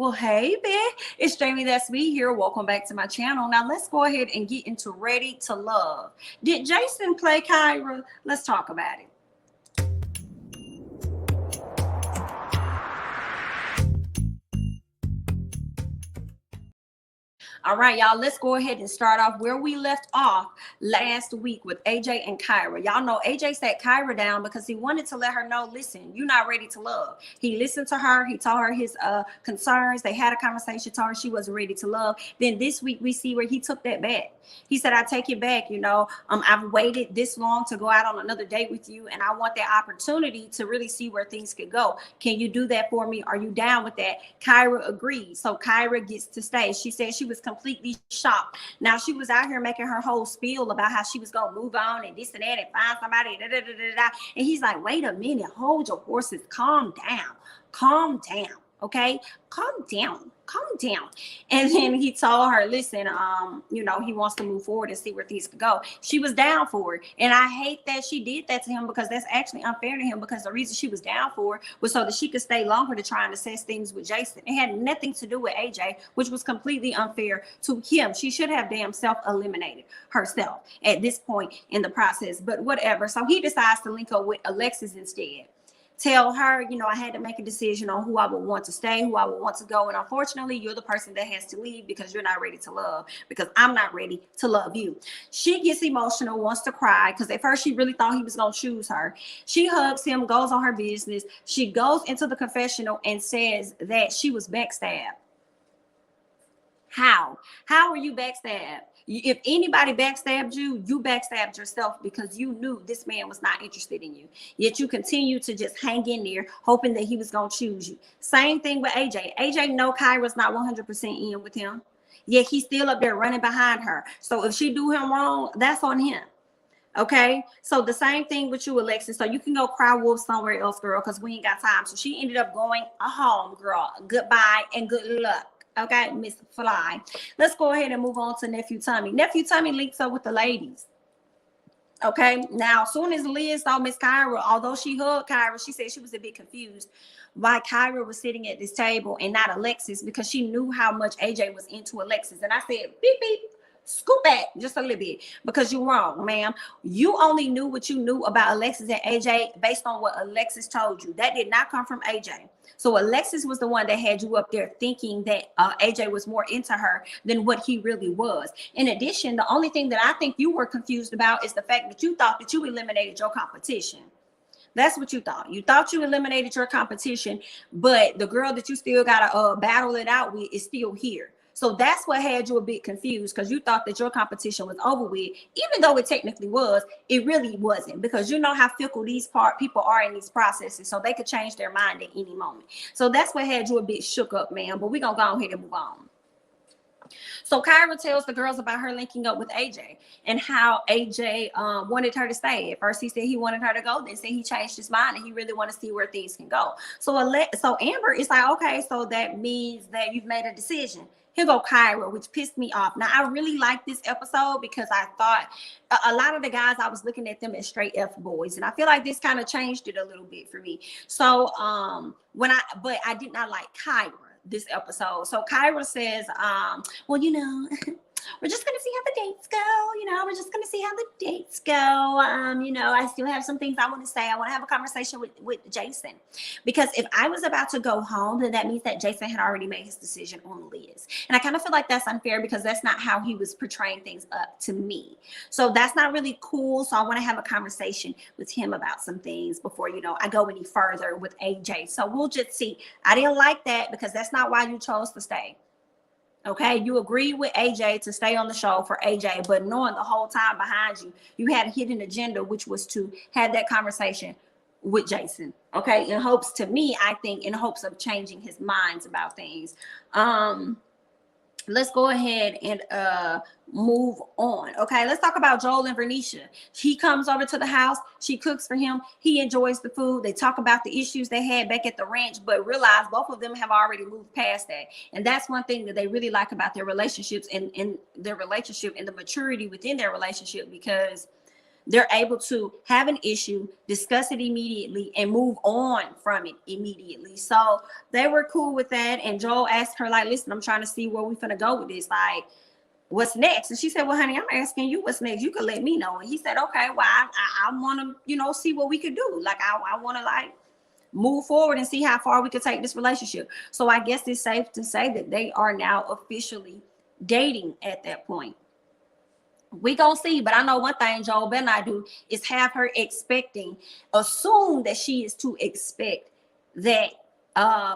Well, hey there, it's Jamie That's Me here. Welcome back to my channel. Now let's go ahead and get into Ready to Love. Did Jason play Kyra? Let's talk about it. All right, y'all, let's go ahead and start off where we left off last week with AJ and Kyra. Y'all know AJ sat Kyra down because he wanted to let her know, listen, you're not ready to love. He listened to her. He told her his concerns. They had a conversation, told her she wasn't ready to love. Then this week we see where he took that back. He said, I take it back. I've waited this long to go out on another date with you, and I want that opportunity to really see where things could go. Can you do that for me? Are you down with that? Kyra agreed. So Kyra gets to stay. She said she was completely shocked. Now, she was out here making her whole spiel about how she was going to move on and this and that and find somebody. And he's like, wait a minute, hold your horses, calm down. Okay, calm down. And then he told her, listen, he wants to move forward and see where things could go. She was down for it. And I hate that she did that to him, because that's actually unfair to him, because the reason she was down for it was so that she could stay longer to try and assess things with Jason. It had nothing to do with AJ, which was completely unfair to him. She should have damn self-eliminated herself at this point in the process, but whatever. So he decides to link up with Alexis instead. Tell her, I had to make a decision on who I would want to stay, who I would want to go. And unfortunately, you're the person that has to leave because you're not ready to love, because I'm not ready to love you. She gets emotional, wants to cry, because at first she really thought he was going to choose her. She hugs him, goes on her business. She goes into the confessional and says that she was backstabbed. How are you backstabbed? If anybody backstabbed you, you backstabbed yourself, because you knew this man was not interested in you. Yet you continue to just hang in there, hoping that he was going to choose you. Same thing with AJ. AJ know Kyra's not 100% in with him. Yet he's still up there running behind her. So if she do him wrong, that's on him. Okay, so the same thing with you, Alexis. So you can go cry wolf somewhere else, girl, because we ain't got time. So she ended up going home, girl. Goodbye and good luck. Okay, Miss Fly. Let's go ahead and move on to Nephew Tommy. Nephew Tommy links up with the ladies. Okay, now as soon as Liz saw Miss Kyra, although she hugged Kyra, she said she was a bit confused why Kyra was sitting at this table and not Alexis, because she knew how much AJ was into Alexis. And I said, beep, beep, scoop back just a little bit, because you're wrong, ma'am. You only knew what you knew about Alexis and AJ based on what Alexis told you. That did not come from AJ. So Alexis was the one that had you up there thinking that AJ was more into her than what he really was. In addition, the only thing that I think you were confused about is the fact that you thought that you eliminated your competition. That's what you thought. You thought you eliminated your competition, but the girl that you still got to battle it out with is still here. So that's what had you a bit confused, because you thought that your competition was over with, even though it technically was. It really wasn't, because you know how fickle these people are in these processes, so they could change their mind at any moment. So that's what had you a bit shook up, man. But we're going to go ahead and move on. So Kyra tells the girls about her linking up with AJ and how AJ wanted her to stay. At first he said he wanted her to go, then said he changed his mind and he really want to see where things can go. So Amber is like, okay, so that means that you've made a decision. Here go Kyra, which pissed me off. Now, I really like this episode because I thought a lot of the guys, I was looking at them as straight F boys. And I feel like this kind of changed it a little bit for me. So but I did not like Kyra this episode. So Kyra says, well, we're just going to see how the dates go. We're just going to see how the dates go. I still have some things I want to say. I want to have a conversation with Jason, because if I was about to go home, then that means that Jason had already made his decision on Liz. And I kind of feel like that's unfair, because that's not how he was portraying things up to me. So that's not really cool. So I want to have a conversation with him about some things before, I go any further with AJ. So we'll just see. I didn't like that, because that's not why you chose to stay. Okay, you agreed with AJ to stay on the show for AJ, but knowing the whole time behind you, you had a hidden agenda, which was to have that conversation with Jason. Okay, in hopes of changing his minds about things. Let's go ahead and move on. Okay, let's talk about Joel and Vernicia. He comes over to the house. She cooks for him. He enjoys the food. They talk about the issues they had back at the ranch, but realize both of them have already moved past that. And that's one thing that they really like about their relationships and their relationship and the maturity within their relationship, because they're able to have an issue, discuss it immediately, and move on from it immediately. So they were cool with that. And Joel asked her, like, listen, I'm trying to see where we're gonna go with this. Like, what's next? And she said, well, honey, I'm asking you what's next. You could let me know. And he said, okay, well, I want to, you know, see what we could do. Like, I want to, like, move forward and see how far we could take this relationship. So I guess it's safe to say that they are now officially dating at that point. We gonna see, but I know one thing Joel better not do is have her assume that she is to expect that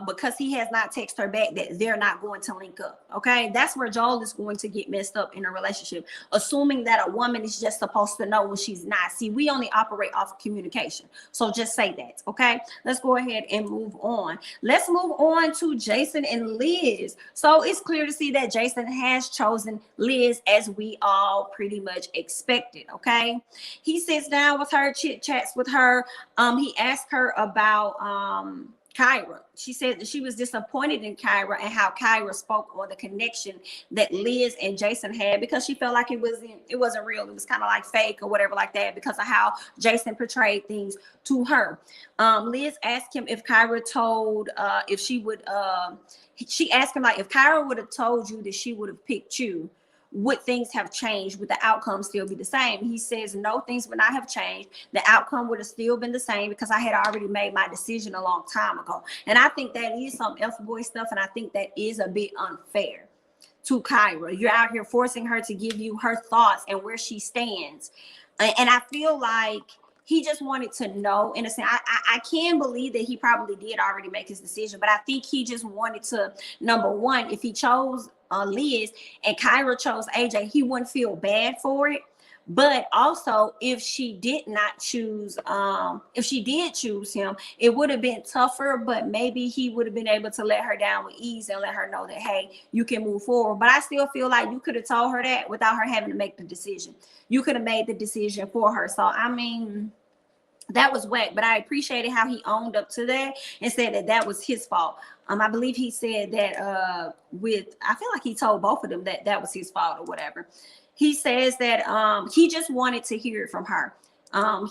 because he has not texted her back that they're not going to link up. Okay, that's where Joel is going to get messed up in a relationship, assuming that a woman is just supposed to know when she's not. See, we only operate off of communication, so just say that. Okay, let's go ahead and move on. Let's move on to Jason and Liz. So it's clear to see that Jason has chosen Liz, as we all pretty much expected. Okay, he sits down with her, chit chats with her. He asked her about Kyra. She said that she was disappointed in Kyra and how Kyra spoke on the connection that Liz and Jason had, because she felt like it wasn't real. It was kind of like fake or whatever like that, because of how Jason portrayed things to her. Liz asked him if Kyra told if she would she asked him, like, if Kyra would have told you that she would have picked you, would things have changed? Would the outcome still be the same? He says, no, things would not have changed. The outcome would have still been the same, because I had already made my decision a long time ago. And I think that is some F-boy stuff, and I think that is a bit unfair to Kyra. You're out here forcing her to give you her thoughts and where she stands. And I feel like he just wanted to know, in a sense. I can believe that he probably did already make his decision, but I think he just wanted to, number one, if he chose Liz and Kyra chose AJ, he wouldn't feel bad for it. But also, if she did not choose, if she did choose him, it would have been tougher, but maybe he would have been able to let her down with ease and let her know that, hey, you can move forward. But I still feel like you could have told her that without her having to make the decision. You could have made the decision for her. So, I mean, that was whack, but I appreciated how he owned up to that and said that that was his fault. I believe he said that I feel like he told both of them that that was his fault or whatever. He says that he just wanted to hear it from her.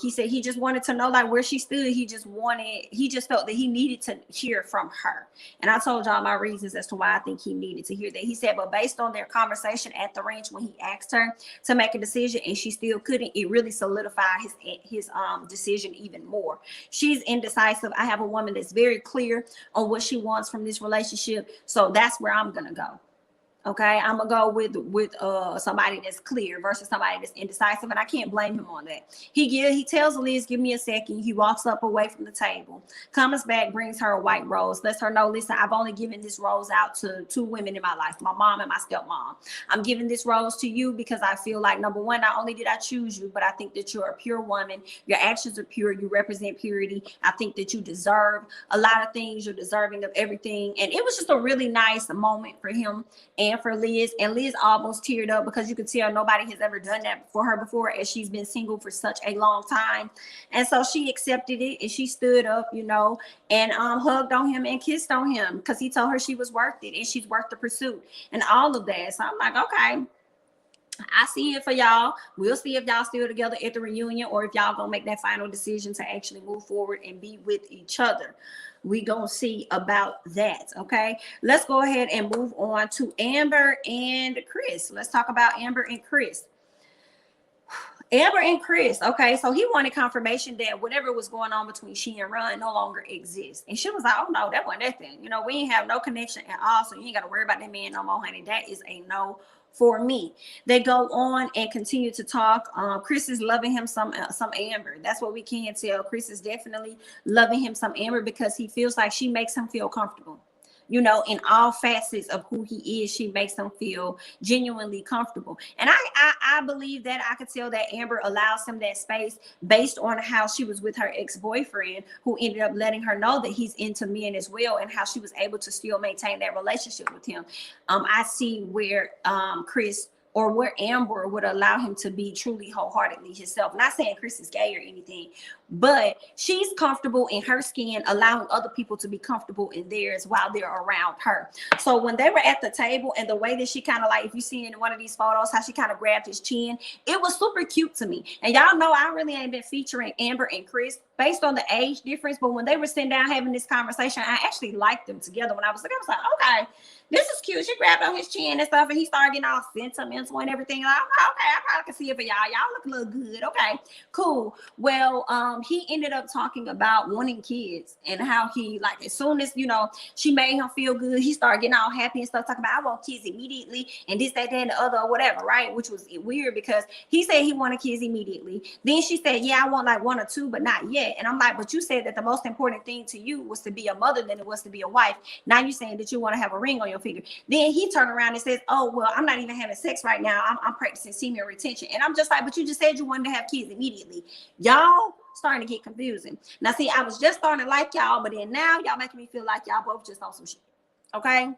He said he just wanted to know, like, where she stood. He just felt that he needed to hear from her. And I told y'all my reasons as to why I think he needed to hear that. He said, but based on their conversation at the ranch when he asked her to make a decision and she still couldn't, it really solidified his decision even more. She's indecisive. I have a woman that's very clear on what she wants from this relationship. So that's where I'm going to go. Okay, I'm gonna go with somebody that's clear versus somebody that's indecisive, and I can't blame him on that. He tells Liz, give me a second. He walks up away from the table, comes back, brings her a white rose, lets her know, listen, I've only given this rose out to two women in my life, my mom and my stepmom. I'm giving this rose to you because I feel like, number one, not only did I choose you, but I think that you're a pure woman. Your actions are pure. You represent purity. I think that you deserve a lot of things. You're deserving of everything. And it was just a really nice moment for him and for Liz. And Liz almost teared up because you could tell nobody has ever done that for her before, as she's been single for such a long time. And so she accepted it and she stood up, you know, and hugged on him and kissed on him because he told her she was worth it and she's worth the pursuit and all of that. So I'm like, okay, I see it for y'all. We'll see if y'all still together at the reunion or if y'all gonna make that final decision to actually move forward and be with each other. We gonna see about that. Okay, let's go ahead and move on to Amber and Chris. Let's talk about Amber and Chris. Amber and Chris, okay, so he wanted confirmation that whatever was going on between she and Ron no longer exists. And she was like, oh no, that wasn't that thing. You know, we ain't have no connection at all, so you ain't got to worry about that man no more, honey. That is a no for me. They go on and continue to talk. Chris is loving him some Amber. That's what we can tell. Chris is definitely loving him some Amber because he feels like she makes him feel comfortable. You know, in all facets of who he is, she makes him feel genuinely comfortable. And I believe that I could tell that Amber allows him that space based on how she was with her ex-boyfriend, who ended up letting her know that he's into men as well, and how she was able to still maintain that relationship with him. I see where Chris or where Amber would allow him to be truly wholeheartedly himself. Not saying Chris is gay or anything, but she's comfortable in her skin, allowing other people to be comfortable in theirs while they're around her. So when they were at the table, and the way that she kind of, like, if you see in one of these photos how she kind of grabbed his chin, it was super cute to me. And y'all know I really ain't been featuring Amber and Chris based on the age difference, but when they were sitting down having this conversation, I actually liked them together. When I was like, okay, this is cute. She grabbed on his chin and stuff, and he started getting all sentimental and everything. Like, okay, I probably can see it for y'all. Y'all look a little good. Okay, cool. Well, he ended up talking about wanting kids and how he, like, as soon as, you know, she made him feel good, he started getting all happy and stuff, talking about, I want kids immediately, and this, that, and the other, or whatever, right? Which was weird because he said he wanted kids immediately. Then she said, yeah, I want like 1 or 2, but not yet. And I'm like, but you said that the most important thing to you was to be a mother than it was to be a wife. Now you're saying that you want to have a ring on your finger. Then he turned around and says, oh, well, I'm not even having sex right now. I'm practicing semen retention. And I'm just like, but you just said you wanted to have kids immediately. Y'all starting to get confusing. Now, see, I was just starting to like y'all, but then now y'all making me feel like y'all both just on some shit. Okay?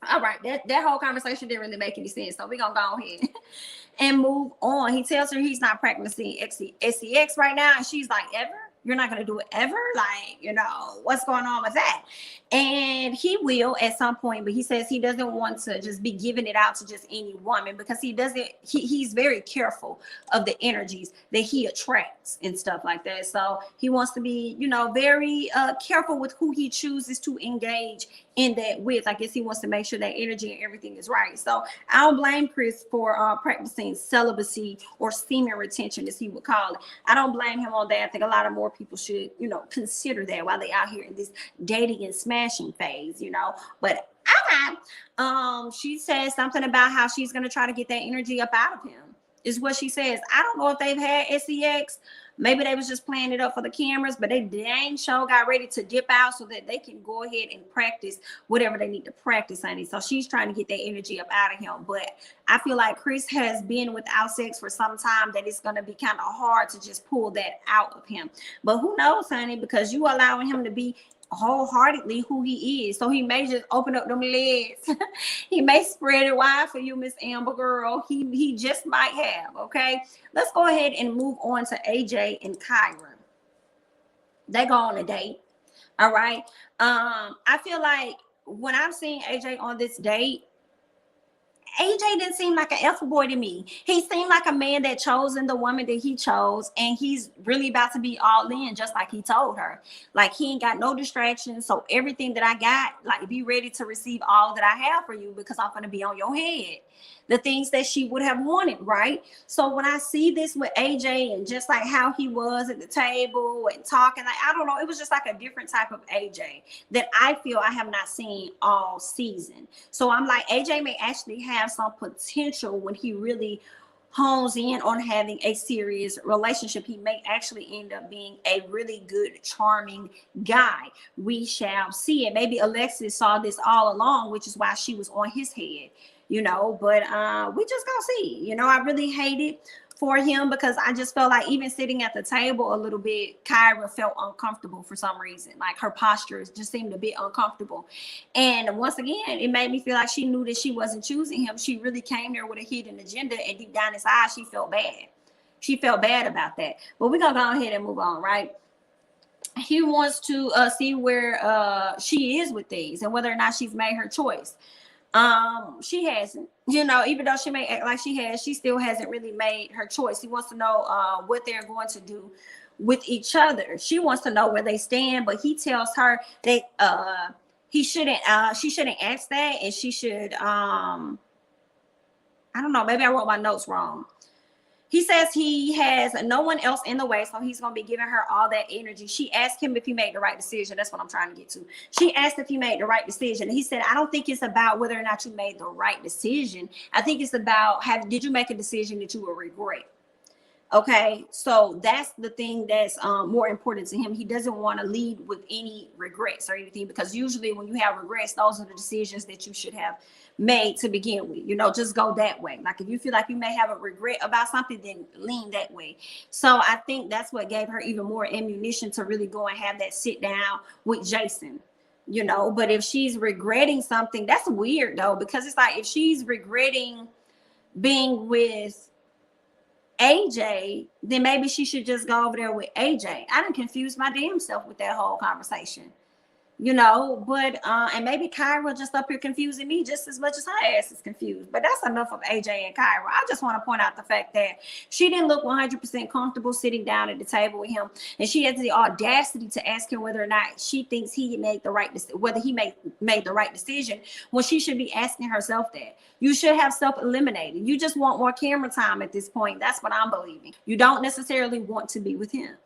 All right, that whole conversation didn't really make any sense. So we're going to go ahead and move on. He tells her he's not practicing SEX right now. And she's like, ever? You're not going to do it ever? Like, you know, what's going on with that? And he will at some point, but he says he doesn't want to just be giving it out to just any woman, because he's very careful of the energies that he attracts and stuff like that. So he wants to be, you know, very careful with who he chooses to engage in that with. I guess he wants to make sure that energy and everything is right. So I don't blame Chris for practicing celibacy or semen retention, as he would call it. I don't blame him on that. I think a lot of more people should, you know, consider that while they out here in this dating and smashing phase, you know. But she says something about how she's going to try to get that energy up out of him, is what she says. I don't know if they've had sex. Maybe they was just playing it up for the cameras, but they dang sure got ready to dip out so that they can go ahead and practice whatever they need to practice, honey. So she's trying to get that energy up out of him. But I feel like Chris has been without sex for some time, that it's going to be kind of hard to just pull that out of him. But who knows, honey, because you allowing him to be wholeheartedly who he is. So he may just open up them legs. He may spread it wide for you, Miss Amber girl. He just might have. Okay, let's go ahead and move on to AJ and Kyra. They go on a date. All right. I feel like when I've seen AJ on this date, AJ didn't seem like an alpha boy to me. He seemed like a man that chosen the woman that he chose, and he's really about to be all in, just like he told her. Like, he ain't got no distractions. So everything that I got, like, be ready to receive all that I have for you, because I'm going to be on your head. The things that she would have wanted, right? So when I see this with AJ, and just like how he was at the table and talking, like, I don't know, it was just like a different type of AJ that I feel I have not seen all season. So I'm like, AJ may actually have some potential when he really hones in on having a serious relationship. He may actually end up being a really good, charming guy. We shall see it. Maybe Alexis saw this all along, which is why she was on his head, you know, but we just gonna see. You know, I really hate it for him, because I just felt like even sitting at the table a little bit, Kyra felt uncomfortable for some reason. Like, her posture just seemed a bit uncomfortable. And once again, it made me feel like she knew that she wasn't choosing him. She really came there with a hidden agenda, and deep down inside, she felt bad. She felt bad about that. But we're gonna go ahead and move on, right? He wants to see where she is with these and whether or not she's made her choice. She hasn't, you know, even though she may act like she has, she still hasn't really made her choice. He wants to know what they're going to do with each other. She wants to know where they stand, but he tells her that she shouldn't ask that, and she should I don't know, maybe I wrote my notes wrong. He says he has no one else in the way, so he's going to be giving her all that energy. She asked him if he made the right decision. That's what I'm trying to get to. She asked if he made the right decision. And he said, I don't think it's about whether or not you made the right decision. I think it's about, did you make a decision that you will regret? Okay, so that's the thing that's more important to him. He doesn't want to lead with any regrets or anything, because usually when you have regrets, those are the decisions that you should have made to begin with. You know, just go that way. Like, if you feel like you may have a regret about something, then lean that way. So I think that's what gave her even more ammunition to really go and have that sit down with Jason. You know, but if she's regretting something, that's weird though, because it's like, if she's regretting being with AJ, then maybe she should just go over there with AJ. I done confused my damn self with that whole conversation. You know, but and maybe Kyra just up here confusing me just as much as her ass is confused. But that's enough of AJ and Kyra. I just want to point out the fact that she didn't look 100% comfortable sitting down at the table with him, and she had the audacity to ask him whether or not she thinks he made the right whether he made the right decision, when she should be asking herself that. You should have self-eliminated. You just want more camera time at this point. That's what I'm believing. You don't necessarily want to be with him.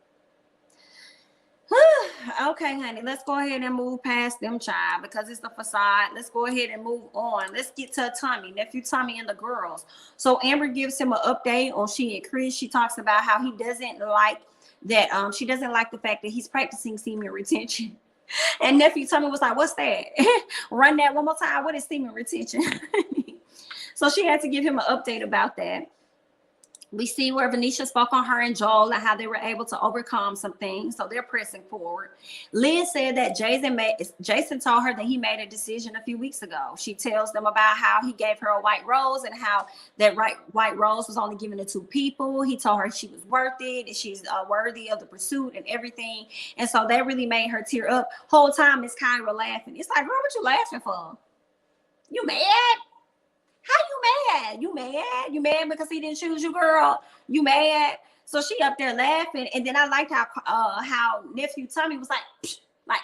Okay, honey, let's go ahead and move past them, child, because it's the facade. Let's go ahead and move on. Let's get to Tommy, nephew Tommy, and the girls. So Amber gives him an update on she and Chris. She talks about how he doesn't like that. She doesn't like the fact that he's practicing semen retention. And nephew Tommy was like, "What's that? Run that one more time. What is semen retention?" So she had to give him an update about that. We see where Vernicia spoke on her and Joel and how they were able to overcome some things. So they're pressing forward. Liz said that Jason told her that he made a decision a few weeks ago. She tells them about how he gave her a white rose and how that white rose was only given to 2 people. He told her she was worth it and she's worthy of the pursuit and everything. And so that really made her tear up. Whole time Miss Kyra laughing. It's like, girl, what you laughing for? You mad? How you mad? You mad? You mad because he didn't choose you, girl? You mad? So she up there laughing, and then I liked how nephew Tommy was like,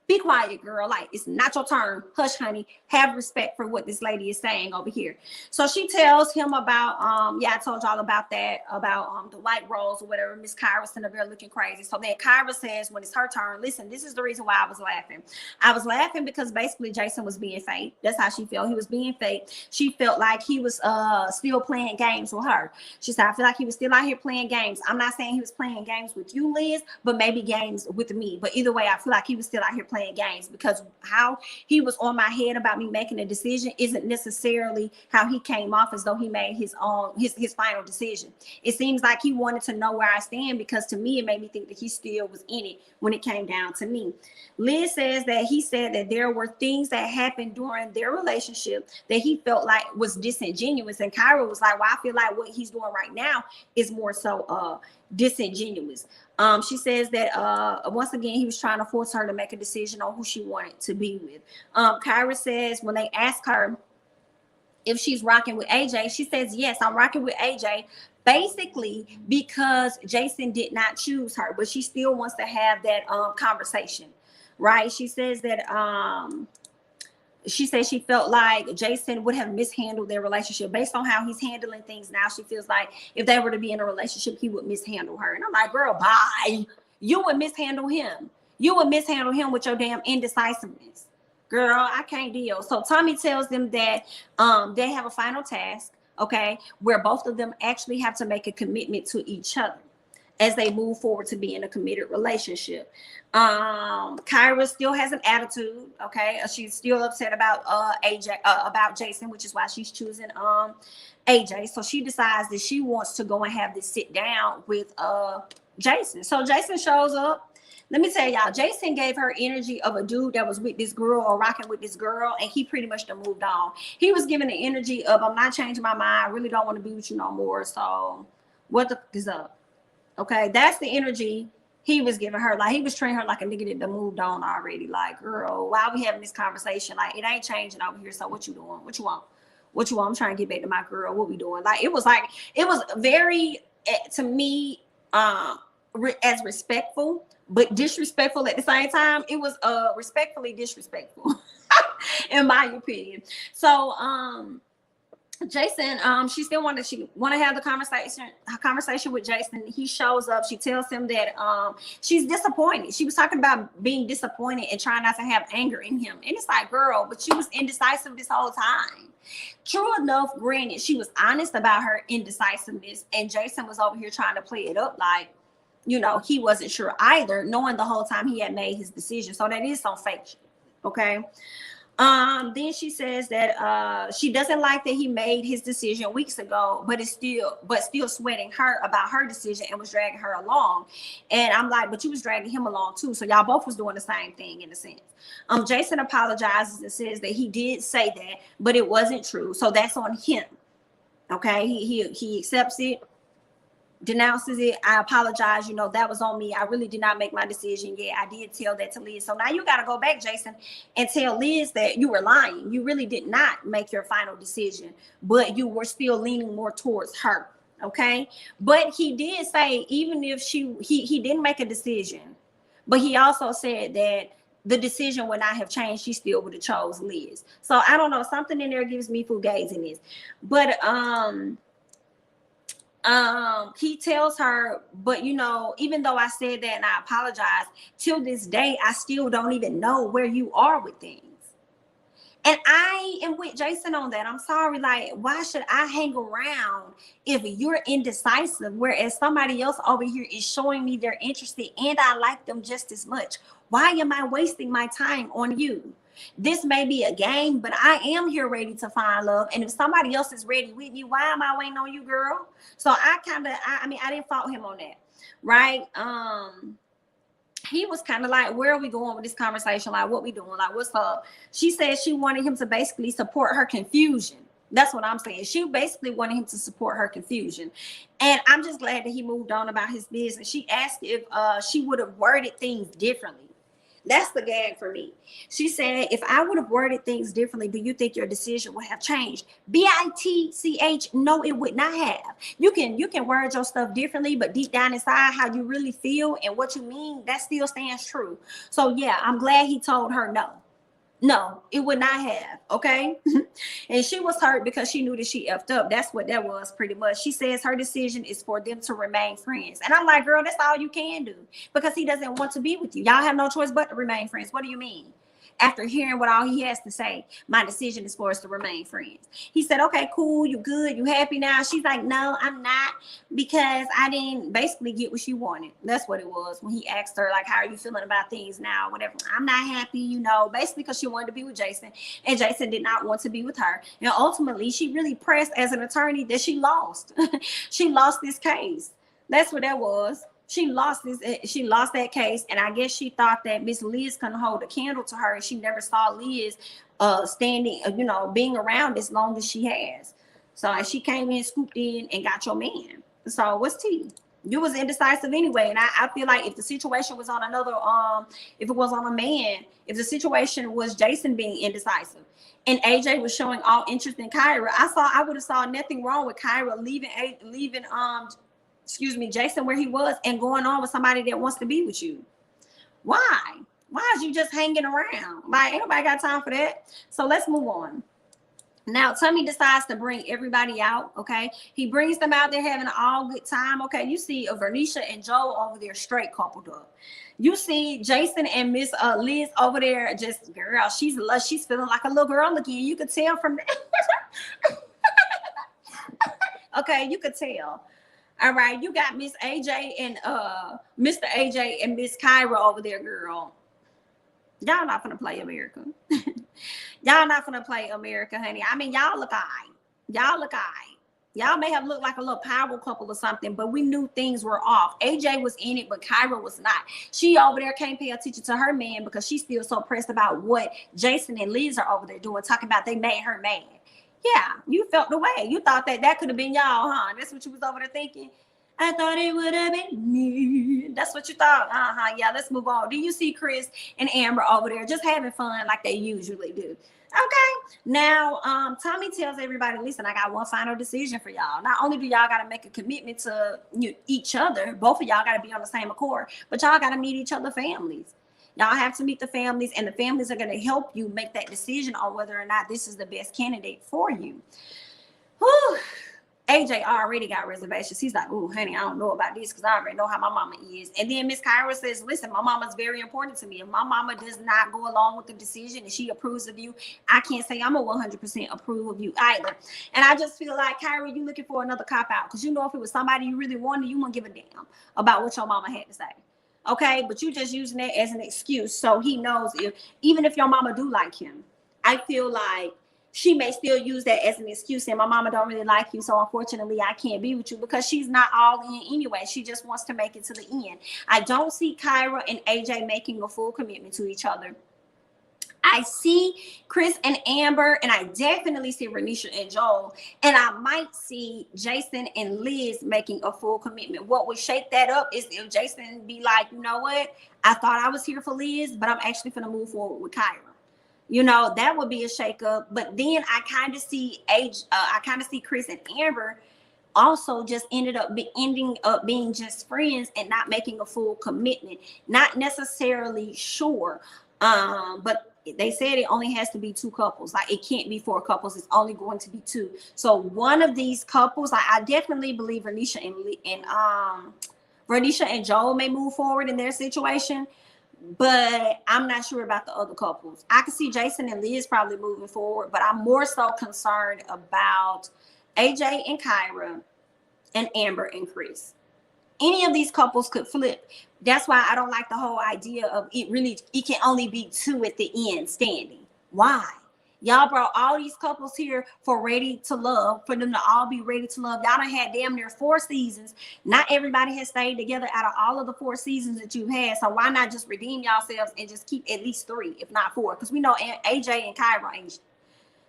be quiet, girl. Like, it's not your turn. Hush, honey. Have respect for what this lady is saying over here. So she tells him about, I told y'all about that, about the white rose or whatever. Miss Kyra sitting up there looking crazy. So then Kyra says, when it's her turn, listen, this is the reason why I was laughing. I was laughing because basically Jason was being fake. That's how she felt. He was being fake. She felt like he was still playing games with her. She said, I feel like he was still out here playing games. I'm not saying he was playing games with you, Liz, but maybe games with me. But either way, I feel like he was still out here playing games, because how he was on my head about me making a decision isn't necessarily how he came off as though he made his final decision. It seems like he wanted to know where I stand, because to me it made me think that he still was in it when it came down to me. Liz says that he said that there were things that happened during their relationship that he felt like was disingenuous, and Kyra was like, well, I feel like what he's doing right now is more so disingenuous. She says that once again he was trying to force her to make a decision on who she wanted to be with. Kyra says when they ask her if she's rocking with AJ, she says, yes, I'm rocking with AJ, basically because Jason did not choose her, but she still wants to have that conversation, right? She says that she said she felt like Jason would have mishandled their relationship based on how he's handling things now. She feels like if they were to be in a relationship, he would mishandle her. And I'm like, girl, bye. You would mishandle him. You would mishandle him with your damn indecisiveness. Girl, I can't deal. So Tommy tells them that they have a final task, okay, where both of them actually have to make a commitment to each other as they move forward to be in a committed relationship. Kyra still has an attitude, okay? She's still upset about about Jason, which is why she's choosing AJ. So she decides that she wants to go and have this sit down with Jason. So Jason shows up. Let me tell y'all, Jason gave her energy of a dude that was with this girl or rocking with this girl, and he pretty much done moved on. He was giving the energy of, I'm not changing my mind. I really don't want to be with you no more. So what the f is up? Okay, that's the energy he was giving her. Like, he was treating her like a nigga that moved on already. Like, girl, why are we having this conversation? Like, it ain't changing over here. So what you doing? What you want? What you want? I'm trying to get back to my girl. What we doing? Like, it was very, to me, as respectful, but disrespectful at the same time. It was respectfully disrespectful, in my opinion. So Jason, she still wanted to have the conversation with Jason. He shows up. She tells him that she's disappointed. She was talking about being disappointed and trying not to have anger in him. And it's like, girl, but she was indecisive this whole time. True enough, granted, she was honest about her indecisiveness, and Jason was over here trying to play it up like, you know, he wasn't sure either, knowing the whole time he had made his decision. So that is some fake shit, okay? Then she says that she doesn't like that he made his decision weeks ago, but still sweating her about her decision and was dragging her along. And I'm like, but you was dragging him along too. So y'all both was doing the same thing in a sense. Jason apologizes and says that he did say that, but it wasn't true. So that's on him. Okay, he accepts it. denounces it. I apologize. You know, that was on me. I really did not make my decision yet. I did tell that to Liz. So now you got to go back, Jason, and tell Liz that you were lying. You really did not make your final decision, but you were still leaning more towards her. Okay. But he did say, even if he didn't make a decision, but he also said that the decision would not have changed. She still would have chose Liz. So I don't know. Something in there gives me fugazi in this. But he tells her, but you know, even though I said that and I apologize, till this day, I still don't even know where you are with things. And I am with Jason on that. I'm sorry. Like, why should I hang around if you're indecisive, whereas somebody else over here is showing me they're interested and I like them just as much? Why am I wasting my time on you? This may be a game, but I am here ready to find love. And if somebody else is ready with me, why am I waiting on you, girl? So I didn't fault him on that. Right. He was kind of like, where are we going with this conversation? Like, what we doing? Like, what's up? She said she wanted him to basically support her confusion. That's what I'm saying. She basically wanted him to support her confusion. And I'm just glad that he moved on about his business. She asked if she would have worded things differently. That's the gag for me. She said, if I would have worded things differently, do you think your decision would have changed? BITCH, no, it would not have. You can word your stuff differently, but deep down inside, how you really feel and what you mean, that still stands true. So yeah, I'm glad he told her no. No, it would not have. Okay. And she was hurt because she knew that she effed up. That's what that was pretty much. She says her decision is for them to remain friends. And I'm like, girl, that's all you can do because he doesn't want to be with you. Y'all have no choice but to remain friends. What do you mean? After hearing what all he has to say, my decision is for us to remain friends. He said, okay, cool. You good? You happy now? She's like, no, I'm not, because I didn't basically get what she wanted. That's what it was when he asked her, like, how are you feeling about things now? Whatever. I'm not happy, you know, basically because she wanted to be with Jason and Jason did not want to be with her. And ultimately, she really pressed as an attorney that she lost. She lost this case. That's what that was. She lost that case, and I guess she thought that Miss Liz couldn't hold a candle to her, and she never saw Liz standing, you know, being around as long as she has. So and she came in, scooped in, and got your man. So what's tea? You was indecisive anyway, and I feel like if the situation was on another, if it was on a man, if the situation was Jason being indecisive, and AJ was showing all interest in Kyra, I would have saw nothing wrong with Kyra leaving Jason where he was and going on with somebody that wants to be with you. Why is you just hanging around? Like, ain't nobody got time for that. So let's move on. Now, Tommy decides to bring everybody out, okay? He brings them out. They're having an all good time, okay? You see Vernicia and Joe over there straight coupled up. You see Jason and Miss Liz over there just, girl, she's feeling like a little girl again. You could tell from that. Okay, you could tell. All right, you got Miss AJ and Mr. AJ and Miss Kyra over there, girl. Y'all not gonna play America. Y'all not gonna play America, honey. I mean, y'all look all right. Y'all look all right. Y'all may have looked like a little power couple or something, but we knew things were off. AJ was in it, but Kyra was not. She over there can't pay attention to her man because she's still so pressed about what Jason and Liz are over there doing, talking about they made her mad. Yeah, you felt the way. You thought that could have been y'all, huh? That's what you was over there thinking. I thought it would have been me. That's what you thought. Yeah, let's move on. Do you see Chris and Amber over there just having fun like they usually do? Okay. Now, Tommy tells everybody, listen, I got one final decision for y'all. Not only do y'all got to make a commitment to each other, both of y'all got to be on the same accord, but y'all got to meet each other's families. Y'all have to meet the families, and the families are going to help you make that decision on whether or not this is the best candidate for you. Whew. AJ already got reservations. He's like, oh, honey, I don't know about this because I already know how my mama is. And then Miss Kyra says, listen, my mama's very important to me. If my mama does not go along with the decision and she approves of you, I can't say I'm a 100% approve of you either. And I just feel like, Kyra, you looking for another cop-out because you know if it was somebody you really wanted, you wouldn't give a damn about what your mama had to say. Okay, but you just using it as an excuse so he knows even if your mama do like him, I feel like she may still use that as an excuse saying my mama don't really like you, so unfortunately I can't be with you, because she's not all in anyway. She just wants to make it to the end. I don't see Kyra and AJ making a full commitment to each other. I see Chris and Amber, and I definitely see Vernicia and Joel, and I might see Jason and Liz making a full commitment. What would shake that up is if Jason be like, you know what, I thought I was here for Liz, but I'm actually gonna move forward with Kyra. You know, that would be a shakeup. But then I kind of see Chris and Amber also just ending up being just friends and not making a full commitment. Not necessarily sure, but they said it only has to be 2 couples. Like, it can't be 4 couples. It's only going to be 2. So one of these couples, I definitely believe Vernicia and Joel may move forward in their situation, but I'm not sure about the other couples. I can see Jason and Liz probably moving forward, but I'm more so concerned about AJ and Kyra and Amber and Chris. Any of these couples could flip. That's why I don't like the whole idea of it can only be 2 at the end standing. Why? Y'all brought all these couples here for Ready to Love, for them to all be ready to love. Y'all done had damn near 4 seasons. Not everybody has stayed together out of all of the 4 seasons that you've had. So why not just redeem yourselves and just keep at least 3, if not 4? Because we know AJ and Kyra ain't.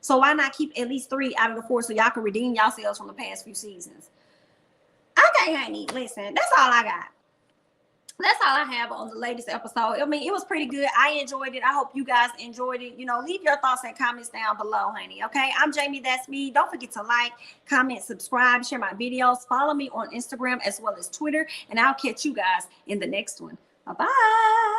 So why not keep at least 3 out of the 4 so y'all can redeem yourselves from the past few seasons? Okay, honey, listen, that's all I got. That's all I have on the latest episode. I mean, it was pretty good. I enjoyed it. I hope you guys enjoyed it. You know, leave your thoughts and comments down below, honey. Okay, I'm Jamie. That's me. Don't forget to like, comment, subscribe, share my videos. Follow me on Instagram as well as Twitter. And I'll catch you guys in the next one. Bye-bye.